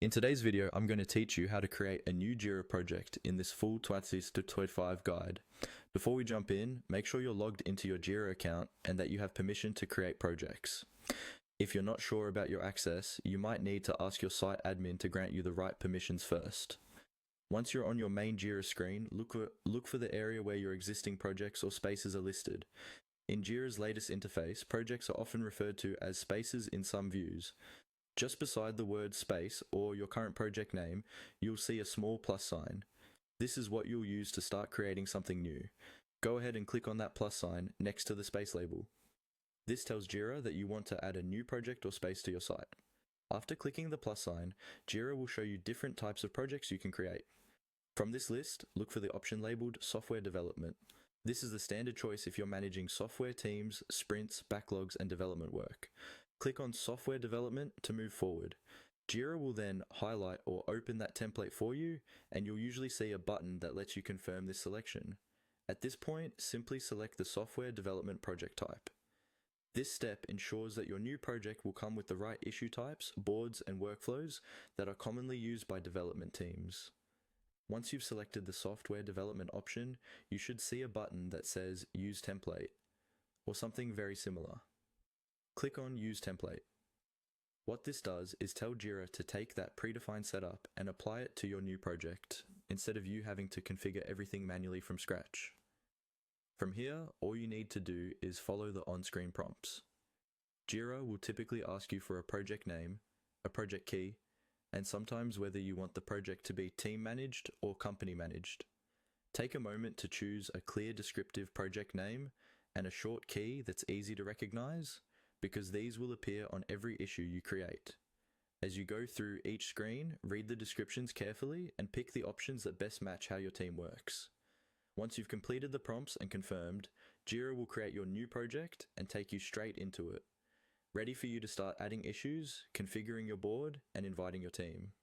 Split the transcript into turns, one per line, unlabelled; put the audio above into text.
In today's video, I'm going to teach you how to create a new Jira project in this full 2025 guide. Before we jump in, make sure you're logged into your Jira account and that you have permission to create projects. If you're not sure about your access, you might need to ask your site admin to grant you the right permissions first. Once you're on your main Jira screen, look for the area where your existing projects or spaces are listed. In Jira's latest interface, projects are often referred to as spaces in some views. Just beside the word space or your current project name, you'll see a small plus sign. This is what you'll use to start creating something new. Go ahead and click on that plus sign next to the space label. This tells Jira that you want to add a new project or space to your site. After clicking the plus sign, Jira will show you different types of projects you can create. From this list, look for the option labeled Software Development. This is the standard choice if you're managing software teams, sprints, backlogs, and development work. Click on Software Development to move forward. Jira will then highlight or open that template for you, and you'll usually see a button that lets you confirm this selection. At this point, simply select the Software Development project type. This step ensures that your new project will come with the right issue types, boards, and workflows that are commonly used by development teams. Once you've selected the Software Development option, you should see a button that says Use Template, or something very similar. Click on Use Template. What this does is tell Jira to take that predefined setup and apply it to your new project, instead of you having to configure everything manually from scratch. From here, all you need to do is follow the on-screen prompts. Jira will typically ask you for a project name, a project key, and sometimes whether you want the project to be team managed or company managed. Take a moment to choose a clear descriptive project name and a short key that's easy to recognize, because these will appear on every issue you create. As you go through each screen, read the descriptions carefully and pick the options that best match how your team works. Once you've completed the prompts and confirmed, Jira will create your new project and take you straight into it, ready for you to start adding issues, configuring your board, and inviting your team.